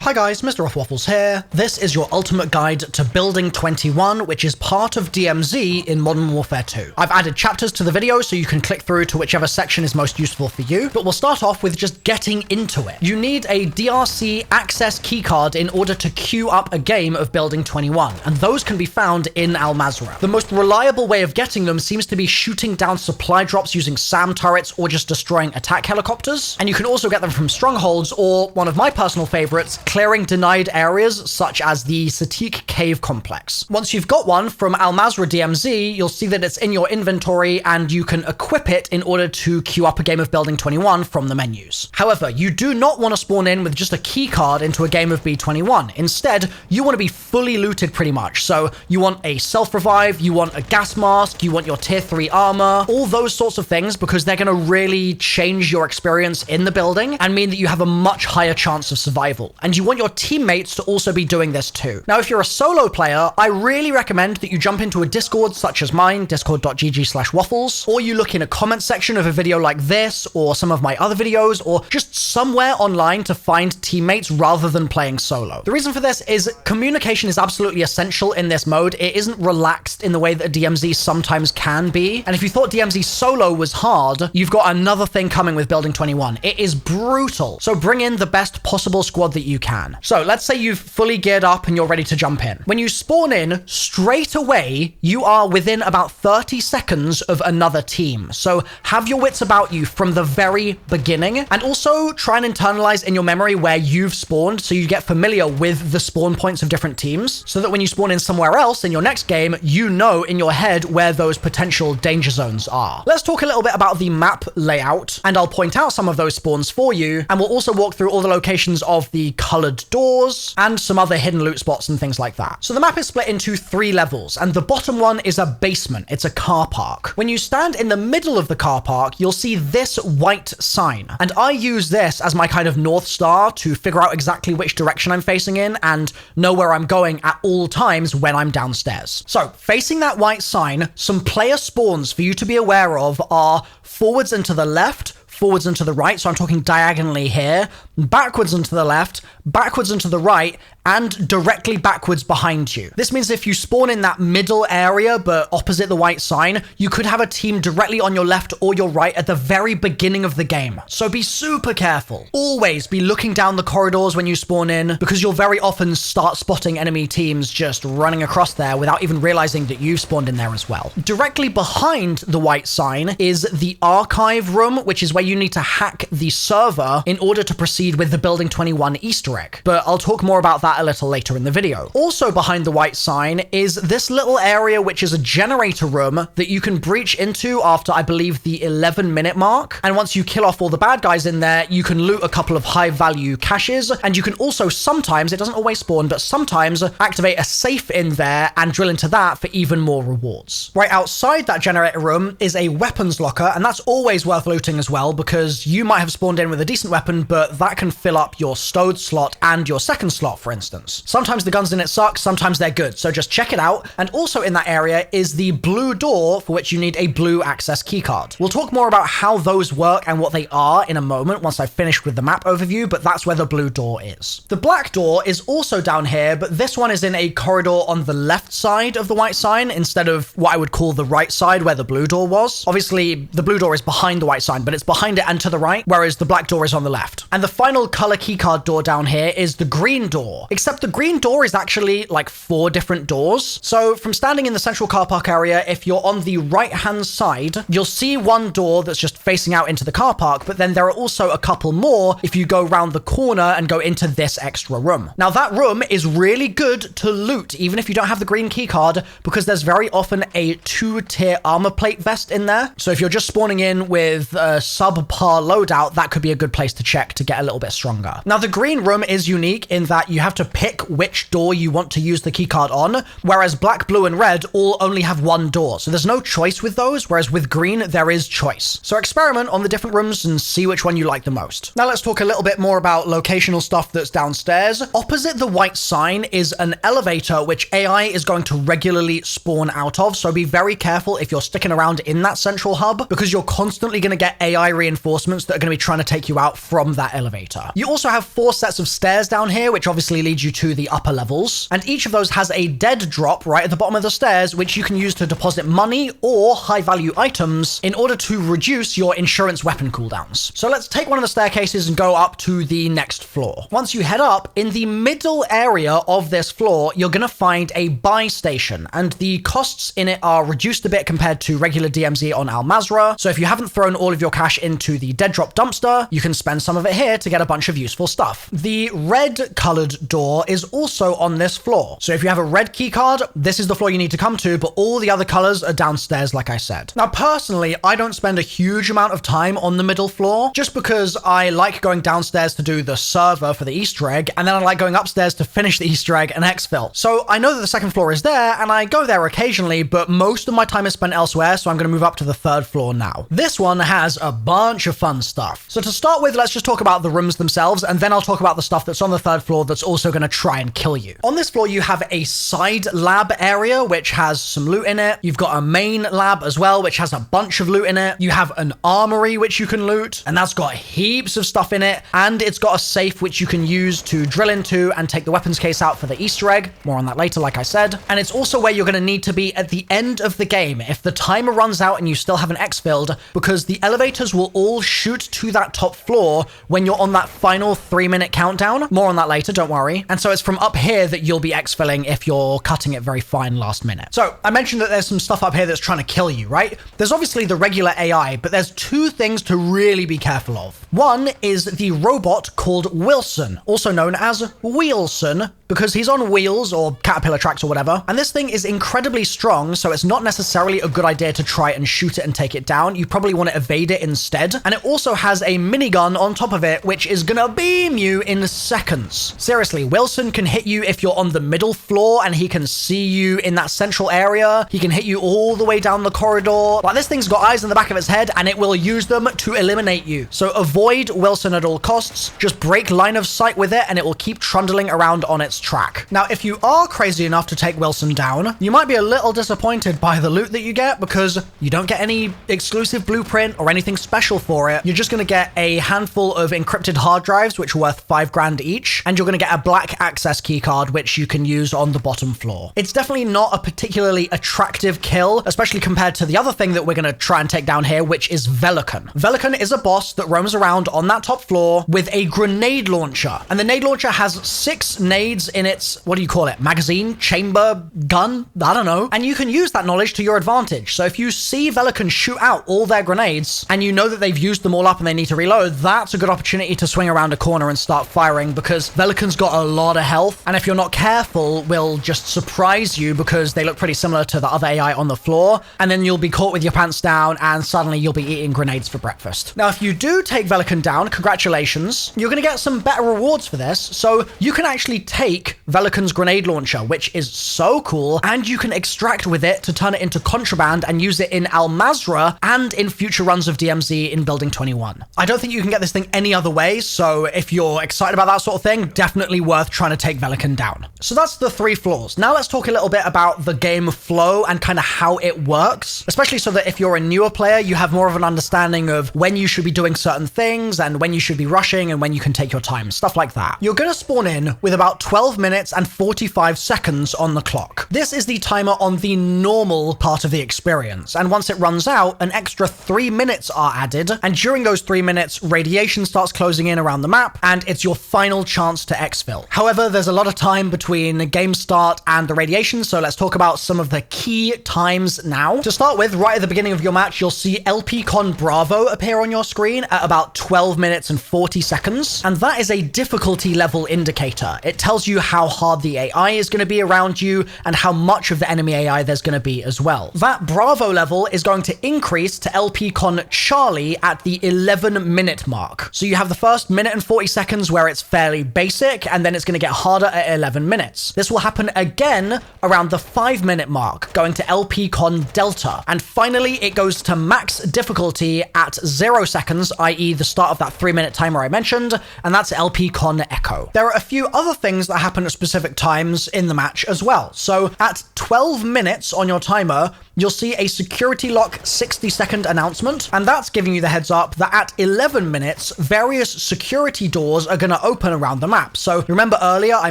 Hi guys, MrRoflWaffles here. This is your ultimate guide to building 21, which is part of DMZ in Modern Warfare 2. I've added chapters to the video so you can click through to whichever section is most useful for you, but we'll start off with just getting into it. You need a DRC access keycard in order to queue up a game of building 21, and those can be found in Al Mazrah. The most reliable way of getting them seems to be shooting down supply drops using SAM turrets or just destroying attack helicopters, and you can also get them from strongholds or, one of my personal favorites, clearing denied areas such as the Satiq Cave Complex. Once you've got one from Al Mazrah DMZ, you'll see that it's in your inventory and you can equip it in order to queue up a game of Building 21 from the menus. However, you do not want to spawn in with just a key card into a game of B21. Instead, you want to be fully looted pretty much. So you want a self-revive, you want a gas mask, you want your tier 3 armor, all those sorts of things, because they're going to really change your experience in the building and mean that you have a much higher chance of survival. And you want your teammates to also be doing this too. Now, if you're a solo player, I really recommend that you jump into a Discord such as mine, discord.gg/waffles, or you look in a comment section of a video like this, or some of my other videos, or just somewhere online to find teammates rather than playing solo. The reason for this is communication is absolutely essential in this mode. It isn't relaxed in the way that DMZ sometimes can be. And if you thought DMZ solo was hard, you've got another thing coming with Building 21. It is brutal. So bring in the best possible squad that you can. So let's say you've fully geared up and you're ready to jump in. When you spawn in, straight away, you are within about 30 seconds of another team. So have your wits about you from the very beginning, and also try and internalize in your memory where you've spawned so you get familiar with the spawn points of different teams, so that when you spawn in somewhere else in your next game, you know in your head where those potential danger zones are. Let's talk a little bit about the map layout, and I'll point out some of those spawns for you, and we'll also walk through all the locations of the colored doors and some other hidden loot spots and things like that. So the map is split into 3 levels, and the bottom one is a basement. It's a car park. When you stand in the middle of the car park, you'll see this white sign, and I use this as my kind of North Star to figure out exactly which direction I'm facing in and know where I'm going at all times when I'm downstairs. So facing that white sign, some player spawns for you to be aware of are forwards and to the left, forwards and to the right, so I'm talking diagonally here, backwards and to the left, backwards and to the right, and directly backwards behind you. This means if you spawn in that middle area, but opposite the white sign, you could have a team directly on your left or your right at the very beginning of the game. So be super careful. Always be looking down the corridors when you spawn in, because you'll very often start spotting enemy teams just running across there without even realizing that you've spawned in there as well. Directly behind the white sign is the archive room, which is where you need to hack the server in order to proceed with the Building 21 Easter egg. But I'll talk more about that a little later in the video. Also behind the white sign is this little area, which is a generator room that you can breach into after, I believe, the 11-minute mark. And once you kill off all the bad guys in there, you can loot a couple of high-value caches, and you can also sometimes, it doesn't always spawn, but sometimes activate a safe in there and drill into that for even more rewards. Right outside that generator room is a weapons locker, and that's always worth looting as well, because you might have spawned in with a decent weapon, but that can fill up your stowed slot and your second slot, for instance. Sometimes the guns in it suck, sometimes they're good, so just check it out. And also in that area is the blue door, for which you need a blue access keycard. We'll talk more about how those work and what they are in a moment once I've finished with the map overview, but that's where the blue door is. The black door is also down here, but this one is in a corridor on the left side of the white sign instead of what I would call the right side where the blue door was. Obviously, the blue door is behind the white sign, but it's behind it and to the right, whereas the black door is on the left. And the final color keycard door down here is the green door, except the green door is actually like 4 different doors. So from standing in the central car park area, if you're on the right hand side, you'll see one door that's just facing out into the car park, but then there are also a couple more if you go around the corner and go into this extra room. Now that room is really good to loot, even if you don't have the green key card, because there's very often a 2-tier armor plate vest in there. So if you're just spawning in with a subpar loadout, that could be a good place to check to get a little bit stronger. Now the green room is unique in that you have to pick which door you want to use the keycard on, whereas black, blue, and red all only have one door. So there's no choice with those, whereas with green, there is choice. So experiment on the different rooms and see which one you like the most. Now let's talk a little bit more about locational stuff that's downstairs. Opposite the white sign is an elevator, which AI is going to regularly spawn out of. So be very careful if you're sticking around in that central hub, because you're constantly going to get AI reinforcements that are going to be trying to take you out from that elevator. You also have 4 sets of stairs down here, which obviously lead you to the upper levels, and each of those has a dead drop right at the bottom of the stairs, which you can use to deposit money or high-value items in order to reduce your insurance weapon cooldowns. So let's take one of the staircases and go up to the next floor. Once you head up, in the middle area of this floor, you're going to find a buy station, and the costs in it are reduced a bit compared to regular DMZ on Al Mazrah. So if you haven't thrown all of your cash into the dead drop dumpster, you can spend some of it here to get a bunch of useful stuff. The red colored door is also on this floor. So if you have a red key card, this is the floor you need to come to, but all the other colors are downstairs, like I said. Now, personally, I don't spend a huge amount of time on the middle floor just because I like going downstairs to do the server for the Easter egg, and then I like going upstairs to finish the Easter egg and exfil. So I know that the second floor is there, and I go there occasionally, but most of my time is spent elsewhere, so I'm going to move up to the third floor now. This one has a bunch of fun stuff. So to start with, let's just talk about the rooms themselves, and then I'll talk about the stuff that's on the third floor that's also going to try and kill you. On this floor, you have a side lab area, which has some loot in it. You've got a main lab as well, which has a bunch of loot in it. You have an armory, which you can loot, and that's got heaps of stuff in it, and it's got a safe, which you can use to drill into and take the weapons case out for the Easter egg. More on that later, like I said. And it's also where you're going to need to be at the end of the game if the timer runs out and you still haven't exfilled, because the elevators will all shoot to that top floor when you're on that final 3-minute countdown. More on that later, don't worry. And so it's from up here that you'll be exfilling if you're cutting it very fine last minute. So I mentioned that there's some stuff up here that's trying to kill you, right? There's obviously the regular AI, but there's 2 things to really be careful of. One is the robot called Wilson, also known as Wheelson, because he's on wheels or caterpillar tracks or whatever. And this thing is incredibly strong, so it's not necessarily a good idea to try and shoot it and take it down. You probably want to evade it instead. And it also has a minigun on top of it, which is gonna beam you in seconds. Seriously, Wilson can hit you if you're on the middle floor and he can see you in that central area. He can hit you all the way down the corridor. Like, this thing's got eyes in the back of its head and it will use them to eliminate you. So avoid Wilson at all costs. Just break line of sight with it and it will keep trundling around on its track. Now, if you are crazy enough to take Wilson down, you might be a little disappointed by the loot that you get because you don't get any exclusive blueprint or anything special for it. You're just going to get a handful of encrypted hard drives, which are worth 5 grand each, and you're going to get a black access key card, which you can use on the bottom floor. It's definitely not a particularly attractive kill, especially compared to the other thing that we're going to try and take down here, which is VELIKAN. VELIKAN is a boss that roams around on that top floor with a grenade launcher, and the nade launcher has 6 nades in its, what do you call it, magazine, chamber, gun, I don't know, and you can use that knowledge to your advantage. So if you see VELIKAN shoot out all their grenades and you know that they've used them all up and they need to reload, that's a good opportunity to swing around a corner and start firing, because VELIKAN's got a lot of health, and if you're not careful, will just surprise you because they look pretty similar to the other AI on the floor, and then you'll be caught with your pants down and suddenly you'll be eating grenades for breakfast. Now, if you do take VELIKAN down, congratulations, you're going to get some better rewards for this. So you can actually take VELIKAN's grenade launcher, which is so cool, and you can extract with it to turn it into contraband and use it in Al Mazrah and in future runs of DMZ in Building 21. I don't think you can get this thing any other way, so if you're excited about that sort of thing, definitely worth trying to take VELIKAN down. So that's the 3 floors. Now let's talk a little bit about the game flow and kind of how it works, especially so that if you're a newer player, you have more of an understanding of when you should be doing certain things and when you should be rushing and when you can take your time, stuff like that. You're going to spawn in with about 12 minutes and 45 seconds on the clock. This is the timer on the normal part of the experience, and once it runs out, an extra 3 minutes are added, and during those 3 minutes, radiation starts closing in around the map, and it's your final chance to exfil. However, there's a lot of time between game start and the radiation, so let's talk about some of the key times now. To start with, right at the beginning of your match, you'll see LPCon Bravo appear on your screen at about 12 minutes and 40 seconds, and that is a difficulty level indicator. It tells you how hard the AI is going to be around you and how much of the enemy AI there's going to be as well. That Bravo level is going to increase to LPCon Charlie at the 11-minute mark. So you have the first minute and 40 seconds where it's fairly basic, and then it's going to get harder at 11 minutes. This will happen again around the 5-minute mark, going to LPCon Delta. And finally, it goes to max difficulty at 0 seconds, i.e. the start of that 3-minute timer I mentioned, and that's LPCon Echo. There are a few other things that happen at specific times in the match as well. So at 12 minutes on your timer, you'll see a security lock 60-second announcement, and that's giving giving you the heads up that at 11 minutes, various security doors are going to open around the map. So remember earlier I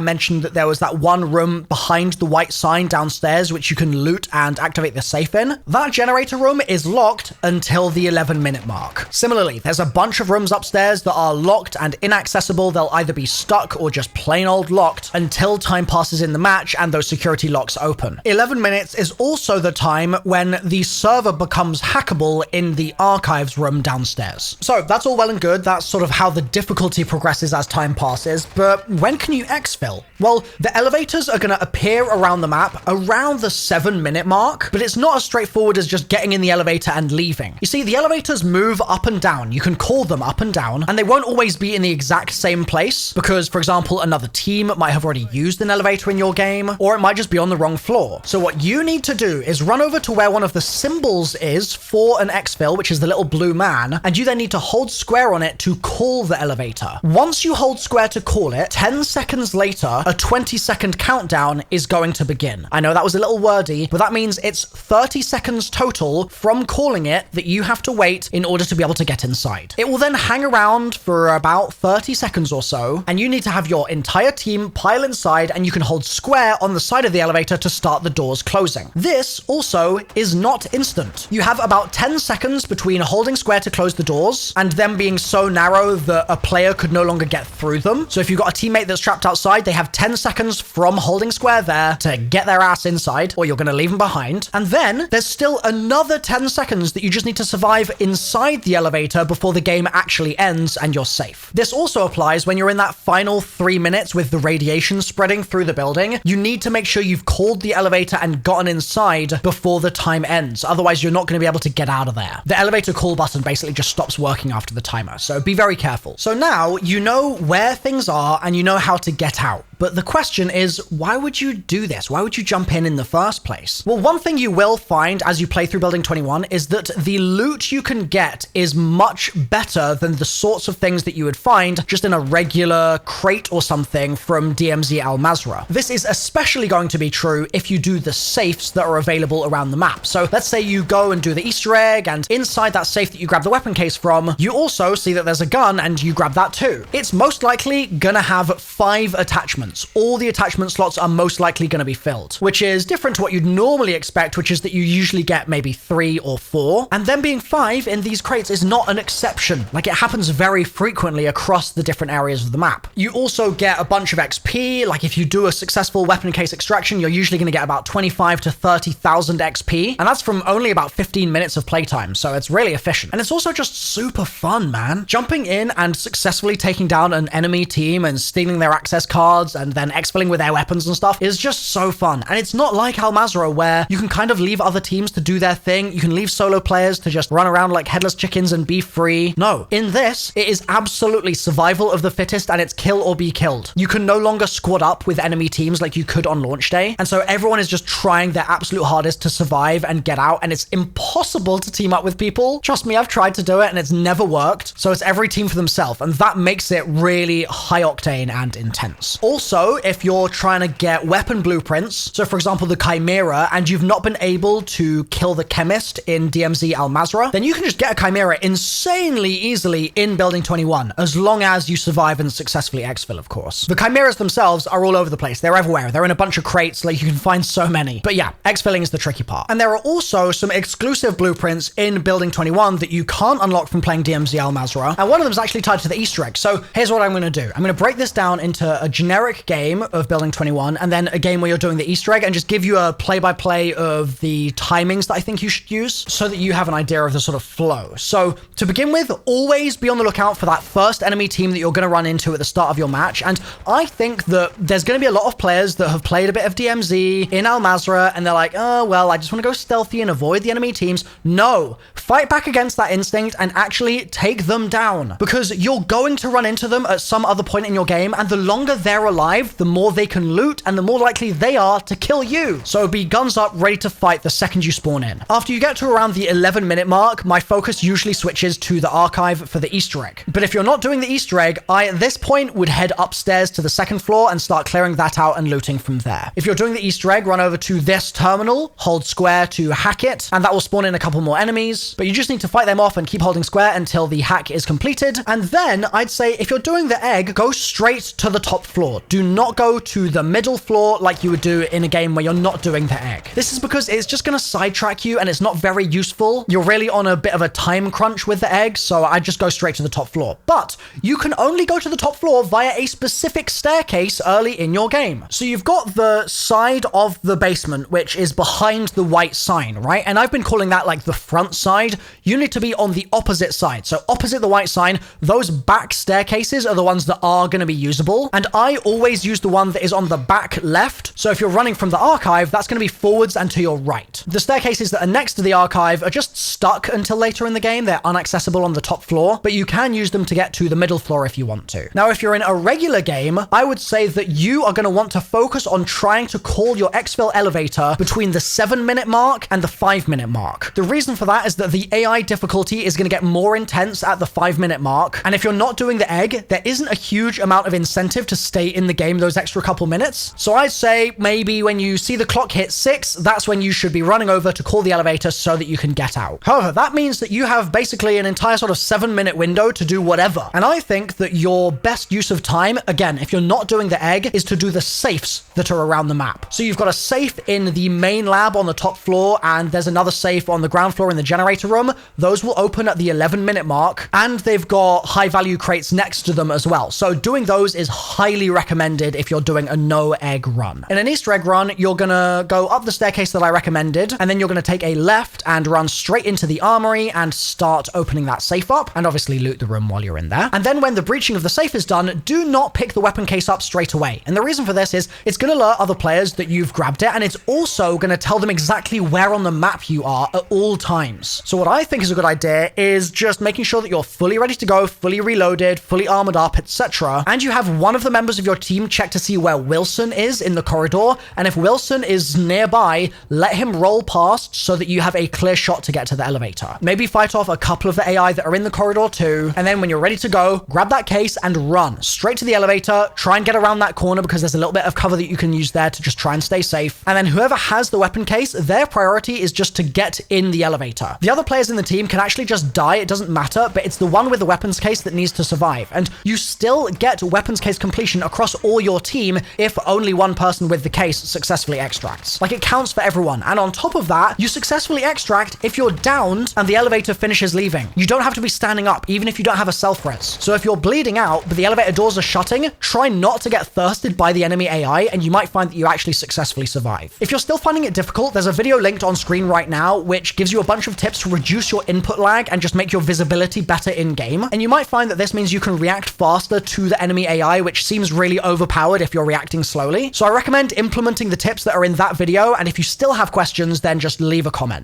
mentioned that there was that one room behind the white sign downstairs which you can loot and activate the safe in? That generator room is locked until the 11-minute mark. Similarly, there's a bunch of rooms upstairs that are locked and inaccessible. They'll either be stuck or just plain old locked until time passes in the match and those security locks open. 11 minutes is also the time when the server becomes hackable in the archives room downstairs. So that's all well and good. That's sort of how the difficulty progresses as time passes. But when can you exfil? Well, the elevators are going to appear around the map around the 7-minute mark, but it's not as straightforward as just getting in the elevator and leaving. You see, the elevators move up and down. You can call them up and down, and they won't always be in the exact same place because, for example, another team might have already used an elevator in your game, or it might just be on the wrong floor. So what you need to do is run over to where one of the symbols is for an exfil, which is the little blue man, and you then need to hold square on it to call the elevator. Once you hold square to call it, 10 seconds later, a 20-second countdown is going to begin. I know that was a little wordy, but that means it's 30 seconds total from calling it that you have to wait in order to be able to get inside. It will then hang around for about 30 seconds or so, and you need to have your entire team pile inside, and you can hold square on the side of the elevator to start the doors closing. This also is not instant. You have about 10 seconds between holding square to close the doors and them being so narrow that a player could no longer get through them. So if you've got a teammate that's trapped outside, they have 10 seconds from holding square there to get their ass inside, or you're going to leave them behind. And then there's still another 10 seconds that you just need to survive inside the elevator before the game actually ends and you're safe. This also applies when you're in that final 3 minutes with the radiation spreading through the building. You need to make sure you've called the elevator and gotten inside before the time ends. Otherwise, you're not going to be able to get out of there. The elevator call button basically just stops working after the timer, so be very careful. So now you know where things are and you know how to get out. But the question is, why would you do this? Why would you jump in the first place? Well, one thing you will find as you play through Building 21 is that the loot you can get is much better than the sorts of things that you would find just in a regular crate or something from DMZ Al Mazrah. This is especially going to be true if you do the safes that are available around the map. So let's say you go and do the Easter egg, and inside that safe that you grab the weapon case from, you also see that there's a gun and you grab that too. It's most likely gonna have 5 attachments. All the attachment slots are most likely going to be filled, which is different to what you'd normally expect, which is that you usually get maybe 3 or 4. And them being 5 in these crates is not an exception. Like, it happens very frequently across the different areas of the map. You also get a bunch of XP. Like, if you do a successful weapon case extraction, you're usually going to get about 25 to 30,000 XP. And that's from only about 15 minutes of playtime. So it's really efficient. And it's also just super fun, man. Jumping in and successfully taking down an enemy team and stealing their access cards and then exfilling with their weapons and stuff is just so fun. And it's not like Al Mazrah where you can kind of leave other teams to do their thing. You can leave solo players to just run around like headless chickens and be free. No, in this, it is absolutely survival of the fittest and it's kill or be killed. You can no longer squad up with enemy teams like you could on launch day. And so everyone is just trying their absolute hardest to survive and get out. And it's impossible to team up with people. Trust me, I've tried to do it and it's never worked. So it's every team for themselves. And that makes it really high octane and intense. Also, if you're trying to get weapon blueprints, so for example, the Chimera, and you've not been able to kill the chemist in DMZ Al Mazrah, then you can just get a Chimera insanely easily in Building 21, as long as you survive and successfully exfil, of course. The Chimeras themselves are all over the place. They're everywhere. They're in a bunch of crates, like you can find so many. But yeah, exfilling is the tricky part. And there are also some exclusive blueprints in Building 21 that you can't unlock from playing DMZ Al Mazrah, and one of them is actually tied to the Easter egg. So here's what I'm going to do. I'm going to break this down into a generic game of Building 21 and then a game where you're doing the Easter egg and just give you a play-by-play of the timings that I think you should use so that you have an idea of the sort of flow. So to begin with, always be on the lookout for that first enemy team that you're going to run into at the start of your match. And I think that there's going to be a lot of players that have played a bit of DMZ in Al Mazrah and they're like, oh, well, I just want to go stealthy and avoid the enemy teams. No, fight back against that instinct and actually take them down, because you're going to run into them at some other point in your game, and the longer they're alive, alive, the more they can loot and the more likely they are to kill you. So be guns up, ready to fight the second you spawn in. After you get to around the 11-minute mark, my focus usually switches to the archive for the Easter egg. But if you're not doing the Easter egg, I at this point would head upstairs to the second floor and start clearing that out and looting from there. If you're doing the Easter egg, run over to this terminal, hold square to hack it, and that will spawn in a couple more enemies, but you just need to fight them off and keep holding square until the hack is completed. And then I'd say if you're doing the egg, go straight to the top floor. Do not go to the middle floor like you would do in a game where you're not doing the egg. This is because it's just going to sidetrack you and it's not very useful. You're really on a bit of a time crunch with the egg, so I just go straight to the top floor. But you can only go to the top floor via a specific staircase early in your game. So you've got the side of the basement, which is behind the white sign, right? And I've been calling that like the front side. You need to be on the opposite side. So opposite the white sign, those back staircases are the ones that are going to be usable. And I always use the one that is on the back left. So if you're running from the archive, that's going to be forwards and to your right. The staircases that are next to the archive are just stuck until later in the game. They're inaccessible on the top floor, but you can use them to get to the middle floor if you want to. Now, if you're in a regular game, I would say that you are going to want to focus on trying to call your Exfil elevator between the 7-minute mark and the 5-minute mark. The reason for that is that the AI difficulty is going to get more intense at the 5-minute mark. And if you're not doing the egg, there isn't a huge amount of incentive to stay in the game those extra couple minutes. So I'd say maybe when you see the clock hit 6, that's when you should be running over to call the elevator so that you can get out. However, that means that you have basically an entire sort of 7-minute window to do whatever. And I think that your best use of time, again, if you're not doing the egg, is to do the safes that are around the map. So you've got a safe in the main lab on the top floor, and there's another safe on the ground floor in the generator room. Those will open at the 11-minute mark, and they've got high value crates next to them as well. So doing those is highly recommended if you're doing a no egg run. In an Easter egg run, you're gonna go up the staircase that I recommended, and then you're gonna take a left and run straight into the armory and start opening that safe up, and obviously loot the room while you're in there. And then when the breaching of the safe is done, do not pick the weapon case up straight away. And the reason for this is it's gonna alert other players that you've grabbed it, and it's also gonna tell them exactly where on the map you are at all times. So what I think is a good idea is just making sure that you're fully ready to go, fully reloaded, fully armored up, etc. And you have one of the members of your team check to see where Wilson is in the corridor, and if Wilson is nearby, let him roll past so that you have a clear shot to get to the elevator. Maybe fight off a couple of the AI that are in the corridor too, and then when you're ready to go, grab that case and run straight to the elevator. Try and get around that corner because there's a little bit of cover that you can use there to just try and stay safe. And then whoever has the weapon case, their priority is just to get in the elevator. The other players in the team can actually just die, it doesn't matter, but it's the one with the weapons case that needs to survive. And you still get weapons case completion across all your team if only one person with the case successfully extracts. Like, it counts for everyone. And on top of that, you successfully extract if you're downed and the elevator finishes leaving. You don't have to be standing up, even if you don't have a self-res. So if you're bleeding out, but the elevator doors are shutting, try not to get thirsted by the enemy AI, and you might find that you actually successfully survive. If you're still finding it difficult, there's a video linked on screen right now, which gives you a bunch of tips to reduce your input lag and just make your visibility better in-game. And you might find that this means you can react faster to the enemy AI, which seems really overpowered if you're reacting slowly. So I recommend implementing the tips that are in that video, and if you still have questions, then just leave a comment.